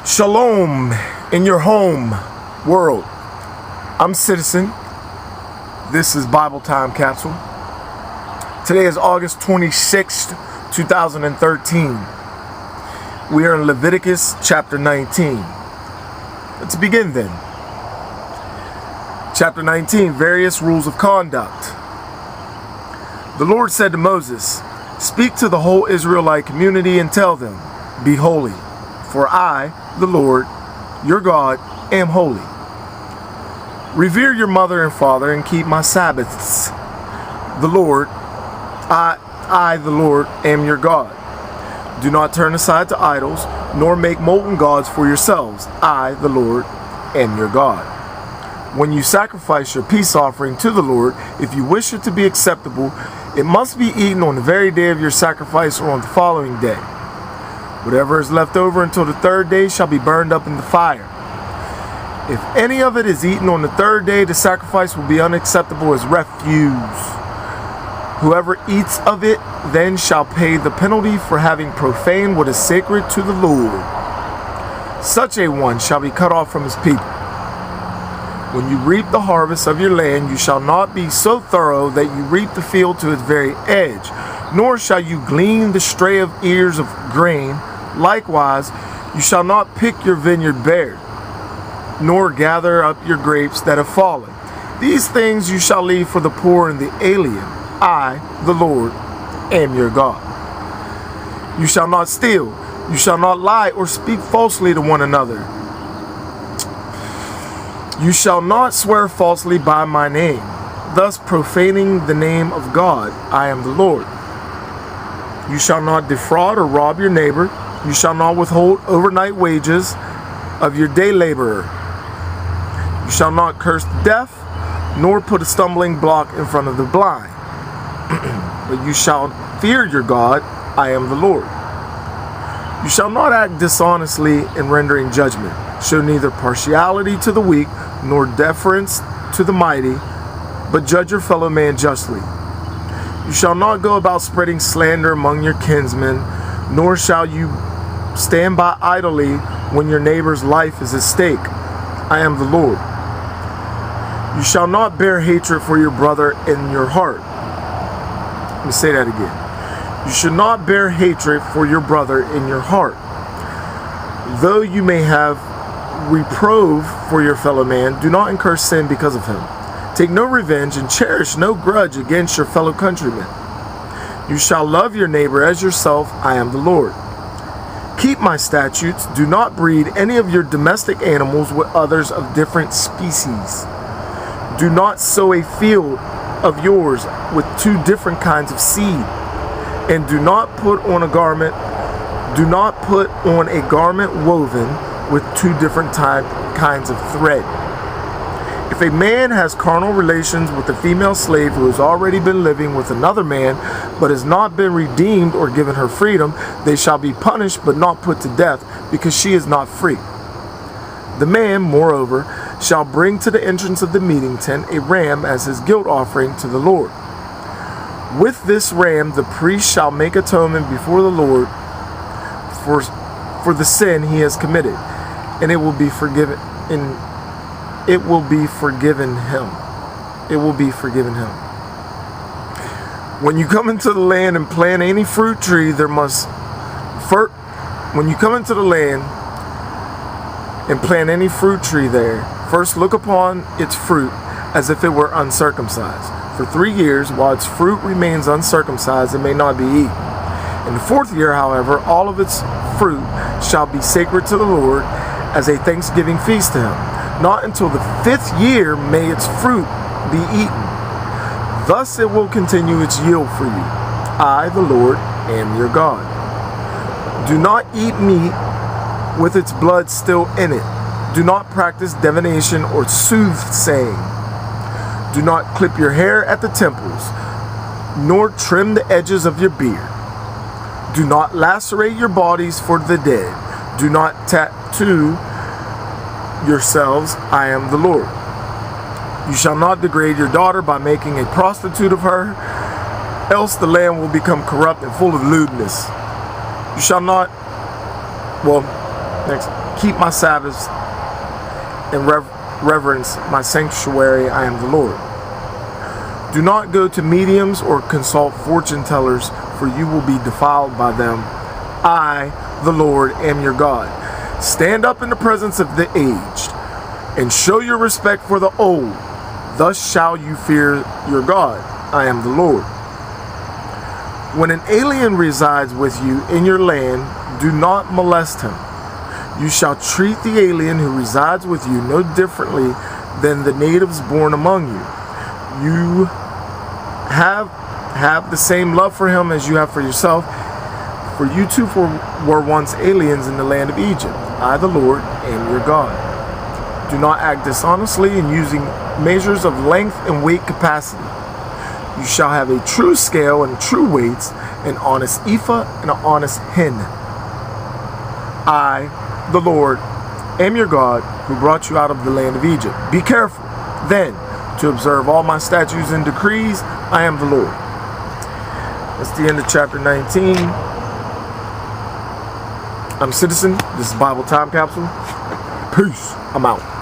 Shalom in your home world. I'm Citizen. This is Bible Time Capsule. Today is August 26th, 2013. We are in Leviticus chapter 19. Let's begin then. Chapter 19, various rules of conduct. The Lord said to Moses, "Speak to the whole Israelite community and tell them, be holy, for I, the Lord, your God, am holy. Revere your mother and father and keep my Sabbaths. The Lord, I, the Lord, am your God. Do not turn aside to idols, nor make molten gods for yourselves. I, the Lord, am your God. When you sacrifice your peace offering to the Lord, if you wish it to be acceptable, it must be eaten on the very day of your sacrifice or on the following day. Whatever is left over until the third day shall be burned up in the fire. If any of it is eaten on the third day, the sacrifice will be unacceptable as refuse. Whoever eats of it then shall pay the penalty for having profaned what is sacred to the Lord. Such a one shall be cut off from his people. When you reap the harvest of your land, you shall not be so thorough that you reap the field to its very edge, nor shall you glean the stray of ears of grain. Likewise, you shall not pick your vineyard bare, nor gather up your grapes that have fallen. These things you shall leave for the poor and the alien. I, the Lord, am your God. You shall not steal. You shall not lie or speak falsely to one another. You shall not swear falsely by my name, thus profaning the name of God. I am the Lord. You shall not defraud or rob your neighbor. You shall not withhold overnight wages of your day laborer. You shall not curse the deaf, nor put a stumbling block in front of the blind. But you shall fear your God. I am the Lord. You shall not act dishonestly in rendering judgment. Show neither partiality to the weak, nor deference to the mighty, but judge your fellow man justly. You shall not go about spreading slander among your kinsmen, nor shall you stand by idly when your neighbor's life is at stake. I am the Lord. You shall not bear hatred for your brother in your heart. Let me say that again. You should not bear hatred for your brother in your heart. Though you may have reprove for your fellow man, do not incur sin because of him. Take no revenge and cherish no grudge against your fellow countrymen. You shall love your neighbor as yourself. I am the Lord. Keep my statutes. Do not breed any of your domestic animals with others of different species. Do not sow a field of yours with two different kinds of seed. And do not put on a garment woven with two different kinds of thread. If a man has carnal relations with a female slave who has already been living with another man, but has not been redeemed or given her freedom, they shall be punished but not put to death, because she is not free. The man, moreover, shall bring to the entrance of the meeting tent a ram as his guilt offering to the Lord. With this ram the priest shall make atonement before the Lord for the sin he has committed, and it will be forgiven. It will be forgiven him. It will be forgiven him. When you come into the land and plant any fruit tree, when you come into the land and plant any fruit tree there, first look upon its fruit as if it were uncircumcised. For 3 years, while its fruit remains uncircumcised, it may not be eaten. In the 4th year, however, all of its fruit shall be sacred to the Lord as a thanksgiving feast to him. Not until the 5th year may its fruit be eaten. Thus it will continue its yield for you. I, the Lord, am your God. Do not eat meat with its blood still in it. Do not practice divination or soothsaying. Do not clip your hair at the temples, nor trim the edges of your beard. Do not lacerate your bodies for the dead. Do not tattoo yourselves. I am the Lord. You shall not degrade your daughter by making a prostitute of her, else the land will become corrupt and full of lewdness. You shall not, Next, keep my Sabbaths and reverence my sanctuary. I am the Lord. Do not go to mediums or consult fortune tellers, for you will be defiled by them. I, the Lord, am your God. Stand up in the presence of the aged, and show your respect for the old. Thus shall you fear your God. I am the Lord. When an alien resides with you in your land, do not molest him. You shall treat the alien who resides with you no differently than the natives born among you. You have the same love for him as you have for yourself, for you too were once aliens in the land of Egypt. I, the Lord, am your God. Do not act dishonestly in using measures of length and weight capacity. You shall have a true scale and true weights, an honest ephah and an honest hin. I, the Lord, am your God, who brought you out of the land of Egypt. Be careful, then, to observe all my statutes and decrees. I am the Lord. That's the end of chapter 19. I'm Citizen. This is Bible Time Capsule. Peace. I'm out.